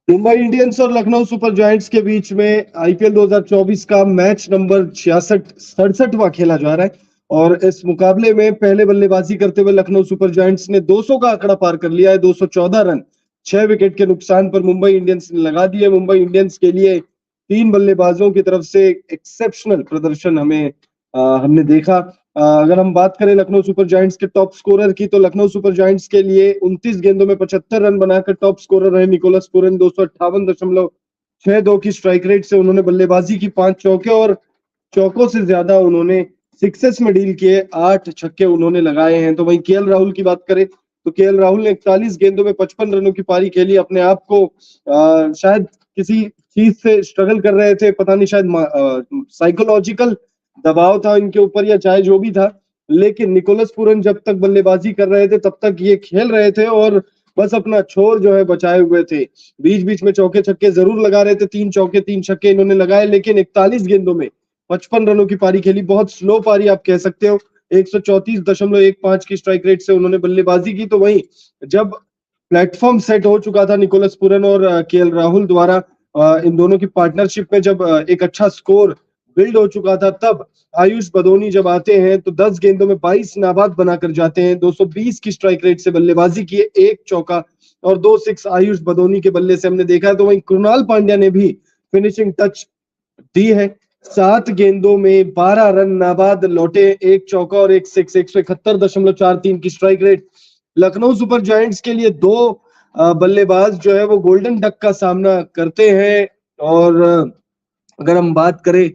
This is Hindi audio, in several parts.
मुंबई इंडियंस और लखनऊ सुपर जायंट्स के बीच में आईपीएल 2024 का मैच नंबर 67वां खेला जा रहा है। और इस मुकाबले में पहले बल्लेबाजी करते हुए लखनऊ सुपर जायंट्स ने 200 का आंकड़ा पार कर लिया है। 214 रन 6 विकेट के नुकसान पर मुंबई इंडियंस ने लगा दिए। मुंबई इंडियंस के लिए तीन बल्लेबाजों की तरफ से एक्सेप्शनल प्रदर्शन हमने देखा। अगर हम बात करें लखनऊ सुपर जायंट्स के टॉप स्कोरर की, तो लखनऊ सुपर जायंट्स के लिए 29 गेंदों में 75 रन बनाकर टॉप स्कोरर रहे निकोलस पूरन। 258.62 की स्ट्राइक रेट से उन्होंने बल्लेबाजी की, 5 चौके और चौकों से ज्यादा उन्होंने सिक्सेस में डील किए, 8 छक्के उन्होंने लगाए हैं। तो वहीं केएल राहुल की बात करें तो केएल राहुल ने 41 गेंदों में 55 रनों की पारी खेली। अपने आप को शायद किसी चीज से स्ट्रगल कर रहे थे, पता नहीं, शायद साइकोलॉजिकल दबाव था इनके ऊपर या चाहे जो भी था, लेकिन निकोलस पूरन जब तक बल्लेबाजी कर रहे थे तब तक ये खेल रहे थे और बस अपना छोर जो है बचाए हुए थे। बीच बीच में चौके छक्के जरूर लगा रहे थे, 3 चौके 3 छक्के इन्होंने लगाए, लेकिन 41 गेंदों में 55 रनों की पारी खेली। बहुत स्लो पारी आप कह सकते हो। 134.15 की स्ट्राइक रेट से उन्होंने बल्लेबाजी की। तो वहीं जब प्लेटफॉर्म सेट हो चुका था निकोलस पूरन और केएल राहुल द्वारा, इन दोनों की पार्टनरशिप में जब एक अच्छा स्कोर बिल्ड हो चुका था, तब आयुष बदोनी जब आते हैं तो 10 गेंदों में 22 नाबाद बनाकर जाते हैं। 220 की स्ट्राइक रेट से बल्लेबाजी की, 1 चौका और 2 सिक्स आयुष बदोनी के बल्ले से हमने देखा है। तो वहीं कृणाल पांड्या ने भी फिनिशिंग टच दी है। 7 गेंदों में 12 रन नाबाद लौटे, 1 चौका और 1 सिक्स। 171.43 की strike rate. Lucknow super giants के लिए दो बल्लेबाज जो है वो गोल्डन डक का सामना करते हैं। और अगर हम बात करें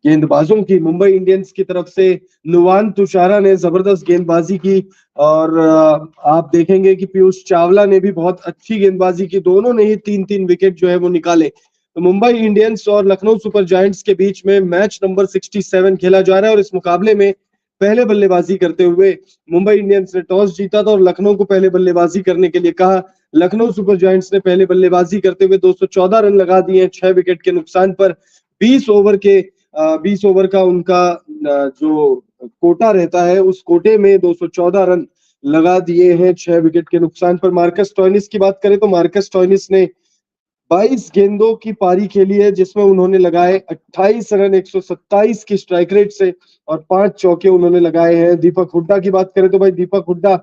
गेंदबाजों की, मुंबई इंडियंस की तरफ से नुवान तुषारा ने जबरदस्त गेंदबाजी की और आप देखेंगे कि पीयूष चावला ने भी बहुत अच्छी गेंदबाजी की। दोनों ने ही 3-3 विकेट जो है वो निकाले। तो मुंबई इंडियंस और लखनऊ सुपर जायंट्स के बीच में मैच नंबर 67 खेला जा रहा है और इस मुकाबले में पहले बल्लेबाजी करते हुए मुंबई इंडियंस ने टॉस जीता था और लखनऊ को पहले बल्लेबाजी करने के लिए कहा। लखनऊ सुपर जायंट्स ने पहले बल्लेबाजी करते हुए 214 रन लगा दिए 6 विकेट के नुकसान पर। 20 ओवर का उनका जो कोटा रहता है, उस कोटे में 214 रन लगा दिए हैं 6 विकेट के नुकसान पर। मार्कस स्टोइनिस की बात करें तो मार्कस स्टोइनिस ने 22 गेंदों की पारी खेली है, जिसमें उन्होंने लगाए 28 रन 127 की स्ट्राइक रेट से और 5 चौके उन्होंने लगाए हैं। दीपक हुड्डा की बात करें तो भाई दीपक हुड्डा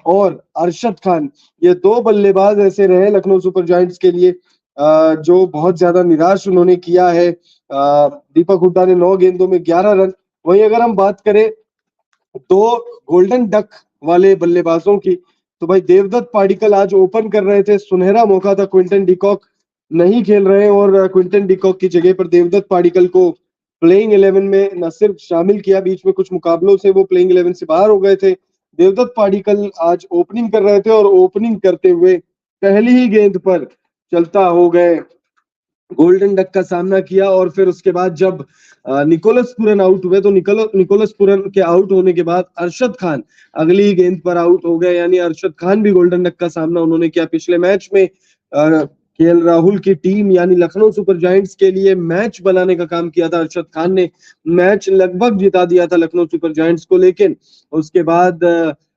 और अरशद खान, ये दो बल्लेबाज ऐसे रहे लखनऊ सुपर जायंट्स के लिए जो बहुत ज्यादा निराश उन्होंने किया है। दीपक हुड्डा ने 9 गेंदों में 11 रन। वहीं अगर हम बात करें दो गोल्डन डक वाले बल्लेबाजों की, तो भाई देवदत्त पाडिक्कल आज ओपन कर रहे थे, सुनहरा मौका था। क्विंटन डिकॉक नहीं खेल रहे हैं और क्विंटन डिकॉक की जगह पर देवदत्त पाडिक्कल को प्लेइंग 11 में न सिर्फ शामिल किया, बीच में कुछ मुकाबलों से वो प्लेइंग 11 से बाहर हो गए थे। देवदत्त पाडिक्कल आज ओपनिंग कर रहे थे और ओपनिंग करते हुए पहली ही गेंद पर चलता हो गए, गोल्डन डक का सामना किया। और फिर उसके बाद जब निकोलस पूरन आउट हुए तो निकोलस पूरन के आउट होने के बाद अरशद खान अगली ही गेंद पर आउट हो गए, यानी अरशद खान भी गोल्डन डक का सामना उन्होंने किया। पिछले मैच में केएल राहुल की टीम यानी लखनऊ सुपर जायंट्स के लिए मैच बनाने का काम किया था अरशद खान ने। मैच लगभग जिता दिया था लखनऊ सुपर जायंट्स को, लेकिन उसके बाद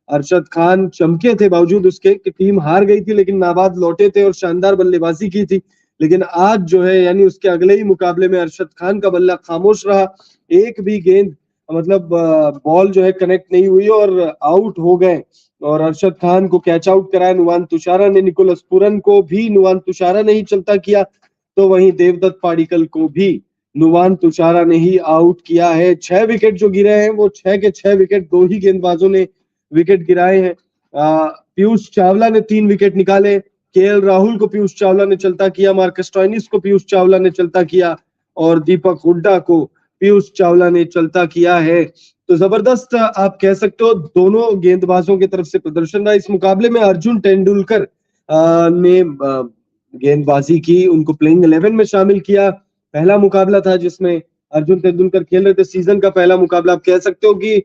अरशद खान चमके थे, बावजूद उसके कि टीम हार गई थी, लेकिन नाबाद लौटे थे और शानदार बल्लेबाजी की थी। लेकिन आज जो है यानी उसके अगले ही मुकाबले में अरशद खान का बल्ला खामोश रहा, एक भी गेंद मतलब बॉल जो है कनेक्ट नहीं हुई और आउट हो गए। और अरशद खान को कैच आउट कराया नुवान तुषारा ने, निकोलस पूरन को भी नुवान तुषारा ने ही चलता किया, तो वहीं देवदत्त पाडिक्कल को भी नुवान तुषारा ने ही आउट किया है। 6 विकेट जो गिरे हैं वो 6 के 6 विकेट दो ही गेंदबाजों ने विकेट गिराए हैं। पीयूष चावला ने 3 विकेट निकाले, केएल राहुल को पीयूष चावला ने चलता किया, मार्कस स्टोइनिस को पीयूष चावला ने चलता किया और दीपक हुड्डा को पीयूष चावला ने चलता किया है। तो जबरदस्त आप कह सकते हो दोनों गेंदबाजों की तरफ से प्रदर्शन रहा। इस मुकाबले में अर्जुन तेंदुलकर ने गेंदबाजी की, उनको प्लेइंग 11 में शामिल किया। पहला मुकाबला था जिसमें अर्जुन तेंदुलकर खेल रहे थे, सीजन का पहला मुकाबला। आप कह सकते हो कि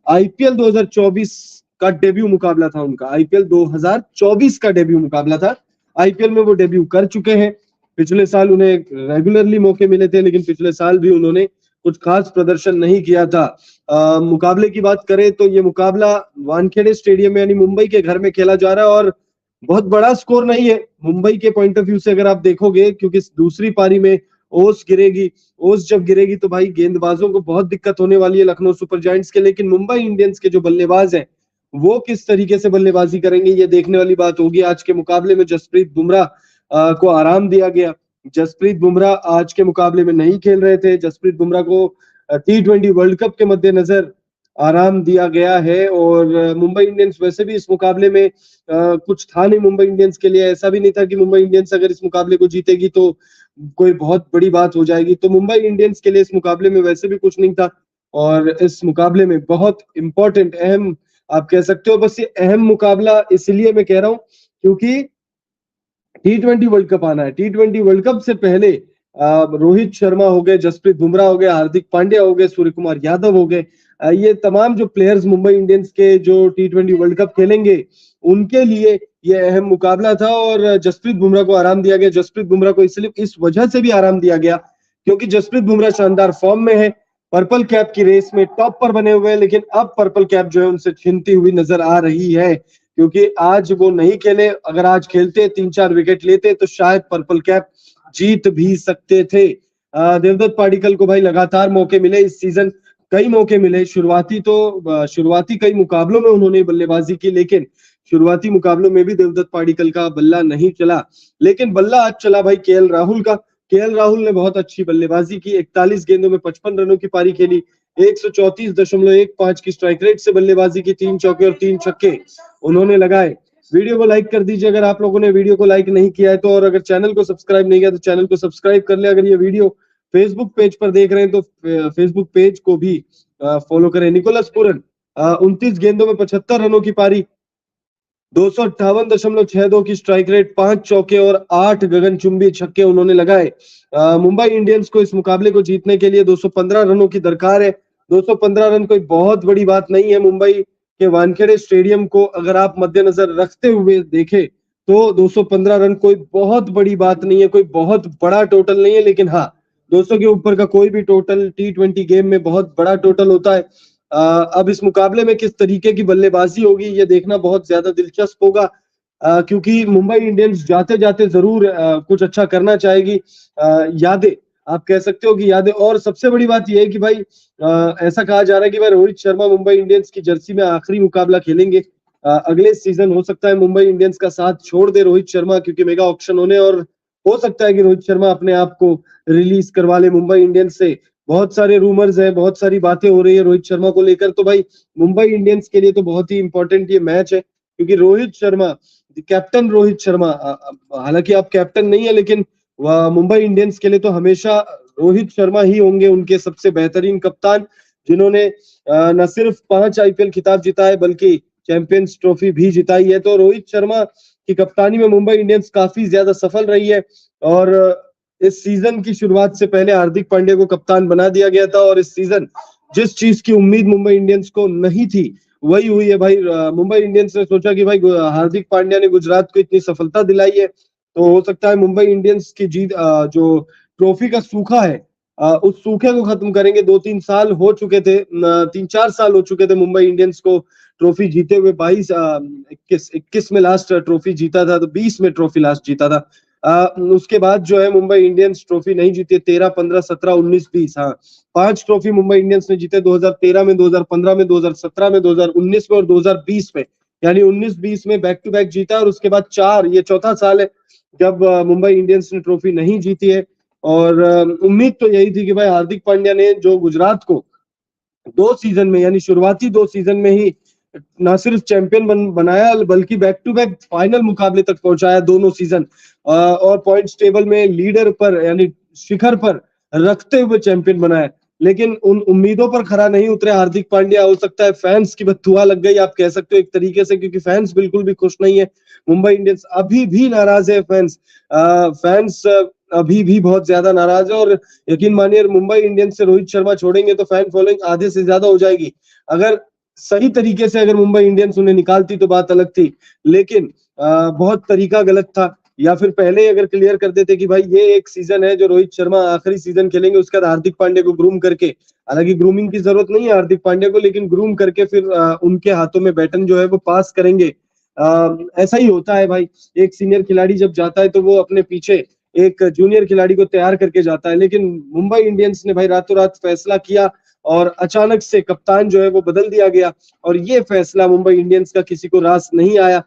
आईपीएल 2024 का डेब्यू मुकाबला था उनका, आईपीएल 2024 का डेब्यू मुकाबला था। आईपीएल में वो डेब्यू कर चुके हैं। पिछले साल उन्हें रेगुलरली मौके मिले थे, लेकिन पिछले साल भी उन्होंने कुछ खास प्रदर्शन नहीं किया था। मुकाबले की बात करें तो ये मुकाबला वानखेड़े स्टेडियम में यानी मुंबई के घर में खेला जा रहा है और बहुत बड़ा स्कोर नहीं है मुंबई के पॉइंट ऑफ व्यू से अगर आप देखोगे, क्योंकि दूसरी पारी में ओस गिरेगी। ओस जब गिरेगी तो भाई गेंदबाजों को बहुत दिक्कत होने वाली है लखनऊ सुपर जायंट्स के। लेकिन मुंबई इंडियंस के जो बल्लेबाज हैं वो किस तरीके से बल्लेबाजी करेंगे ये देखने वाली बात होगी। आज के मुकाबले में जसप्रीत बुमराह को आराम दिया गया। जसप्रीत बुमराह आज के मुकाबले में नहीं खेल रहे थे। जसप्रीत बुमराह को T20 वर्ल्ड कप के मद्देनजर आराम दिया गया है। और मुंबई इंडियंस वैसे भी इस मुकाबले में कुछ था नहीं मुंबई इंडियंस के लिए। ऐसा भी नहीं था कि मुंबई इंडियंस अगर इस मुकाबले को जीतेगी तो कोई बहुत बड़ी बात हो जाएगी। तो मुंबई इंडियंस के लिए इस मुकाबले में वैसे भी कुछ नहीं था। और इस मुकाबले में बहुत इंपॉर्टेंट अहम आप कह सकते हो। बस ये अहम मुकाबला इसलिए मैं कह रहा हूं क्योंकि T20 वर्ल्ड कप आना है। T20 वर्ल्ड कप से पहले रोहित शर्मा हो गए, जसप्रीत बुमराह हो गए, हार्दिक पांड्या हो गए, सूर्य कुमार यादव हो गए, ये तमाम जो प्लेयर्स मुंबई इंडियंस के जो T20 वर्ल्ड कप खेलेंगे उनके लिए ये अहम मुकाबला था। और जसप्रीत बुमराह को आराम दिया गया। जसप्रीत बुमराह को इसलिए इस वजह से भी आराम दिया गया क्योंकि जसप्रीत बुमराह शानदार फॉर्म में है, पर्पल कैप की रेस में टॉप पर बने हुए हैं। लेकिन अब पर्पल कैप जो है उनसे छिनती हुई नजर आ रही है क्योंकि आज वो नहीं खेले। अगर आज खेलते 3-4 विकेट लेते तो शायद पर्पल कैप जीत भी सकते थे। देवदत्त पाडिक्कल को भाई लगातार मौके मिले इस सीजन, कई मौके मिले। शुरुआती कई मुकाबलों में उन्होंने बल्लेबाजी की, लेकिन शुरुआती मुकाबलों में भी देवदत्त पाडिक्कल का बल्ला नहीं चला। लेकिन बल्ला आज चला भाई केएल राहुल का। केएल राहुल ने बहुत अच्छी बल्लेबाजी की, 41 गेंदों में 55 रनों की पारी खेली, 134.15 की स्ट्राइक रेट से बल्लेबाजी की, 3 चौके और 3 छक्के उन्होंने लगाए। वीडियो को लाइक कर दीजिए अगर आप लोगों ने वीडियो को लाइक नहीं किया है तो। और अगर चैनल को सब्सक्राइब नहीं किया तो चैनल को सब्सक्राइब कर ले। अगर ये वीडियो फेसबुक पेज पर देख रहे हैं तो फेसबुक पेज को भी फॉलो करें। निकोलस पूरन 29 गेंदों में 75 रनों की पारी, 258.62 की स्ट्राइक रेट, 5 चौके और 8 गगनचुंबी छक्के उन्होंने लगाए। मुंबई इंडियंस को इस मुकाबले को जीतने के लिए 215 रनों की दरकार है। 215 रन कोई बहुत बड़ी बात नहीं है। मुंबई के वानखेड़े स्टेडियम को अगर आप मद्देनजर रखते हुए देखें तो 215 रन कोई बहुत बड़ी बात नहीं है, कोई बहुत बड़ा टोटल नहीं है। लेकिन हाँ, 200 के ऊपर का कोई भी टोटल T20 गेम में बहुत बड़ा टोटल होता है। अब इस मुकाबले में किस तरीके की बल्लेबाजी होगी ये देखना बहुत ज्यादा दिलचस्प होगा क्योंकि मुंबई इंडियंस जाते जाते जरूर कुछ अच्छा करना चाहेगी। यादें आप कह सकते हो कि यादें। और सबसे बड़ी बात यह है कि भाई ऐसा कहा जा रहा है कि भाई रोहित शर्मा मुंबई इंडियंस की जर्सी में आखिरी मुकाबला खेलेंगे। अगले सीजन हो सकता है मुंबई इंडियंस का साथ छोड़ दे रोहित शर्मा क्योंकि मेगा ऑक्शन होने, और हो सकता है कि रोहित शर्मा अपने आप को रिलीज करवा ले मुंबई इंडियंस से। बहुत सारे रूमर्स हैं, बहुत सारी बातें हो रही है रोहित शर्मा को लेकर। तो भाई मुंबई इंडियंस के लिए तो बहुत ही इंपॉर्टेंट ये मैच है क्योंकि रोहित शर्मा, कैप्टन रोहित शर्मा, हालांकि आप कैप्टन नहीं है लेकिन मुंबई इंडियंस के लिए तो हमेशा रोहित शर्मा ही होंगे उनके सबसे बेहतरीन कप्तान, जिन्होंने न सिर्फ 5 IPL खिताब जीता है बल्कि चैंपियंस ट्रॉफी भी जिताई है। तो रोहित शर्मा की कप्तानी में मुंबई इंडियंस काफी ज्यादा सफल रही है। और इस सीजन की शुरुआत से पहले हार्दिक पांड्या को कप्तान बना दिया गया था। और इस सीजन जिस चीज की उम्मीद मुंबई इंडियंस को नहीं थी वही हुई है भाई। मुंबई इंडियंस ने सोचा कि भाई हार्दिक पांड्या ने गुजरात को इतनी सफलता दिलाई है तो हो सकता है मुंबई इंडियंस की जीत, जो ट्रॉफी का सूखा है उस सूखे को खत्म करेंगे। 2-3 साल हो चुके थे, 3-4 साल हो चुके थे मुंबई इंडियंस को ट्रॉफी जीते हुए। 21 में लास्ट ट्रॉफी जीता था, तो 20 में ट्रॉफी लास्ट जीता था। उसके बाद जो है मुंबई इंडियंस ट्रॉफी नहीं जीती। 13, 15, 17, 19, 20, हाँ 5 ट्रॉफी मुंबई इंडियंस ने जीते। 2013 में, 2015 में, 2017 में, 2019 में और 2020 में। यानी 19-20 में बैक टू बैक जीता। और उसके बाद 4, ये चौथा साल है जब मुंबई इंडियंस ने ट्रॉफी नहीं जीती है। और उम्मीद तो यही थी कि भाई हार्दिक पांड्या ने जो गुजरात को 2 सीजन में, यानी शुरुआती 2 सीजन में ही ना सिर्फ चैंपियन बनाया बल्कि बैक टू बैक फाइनल मुकाबले तक पहुंचाया दोनों सीजन, और पॉइंट्स टेबल में लीडर पर यानी शिखर पर रखते हुए चैंपियन बनाया। लेकिन उन उम्मीदों पर खरा नहीं उतरे हार्दिक पांड्या। हो सकता है फैंस की बददुआ लग गई आप कह सकते हो एक तरीके से, क्योंकि फैंस बिल्कुल भी खुश नहीं है। मुंबई इंडियंस अभी भी नाराज है। फैंस अभी भी बहुत ज्यादा नाराज है। और यकीन मानिए मुंबई इंडियंस से रोहित शर्मा छोड़ेंगे तो फैन फॉलोइंग आधे से ज्यादा हो जाएगी। अगर सही तरीके से अगर मुंबई इंडियंस उन्हें निकालती तो बात अलग थी, लेकिन बहुत तरीका गलत था। या फिर पहले अगर क्लियर कर देते कि भाई ये एक सीजन है जो रोहित शर्मा आखिरी सीजन खेलेंगे, उसके बाद हार्दिक पांड्या को ग्रूम करके, हालांकि ग्रूमिंग की जरूरत नहीं है हार्दिक पांड्या को, लेकिन ग्रूम करके फिर उनके हाथों में बैटन जो है वो पास करेंगे ऐसा ही होता है भाई, एक सीनियर खिलाड़ी जब जाता है तो वो अपने पीछे एक जूनियर खिलाड़ी को तैयार करके जाता है, लेकिन मुंबई इंडियंस ने भाई रातों रात फैसला किया और अचानक से कप्तान जो है वो बदल दिया गया और ये फैसला मुंबई इंडियंस का किसी को रास नहीं आया।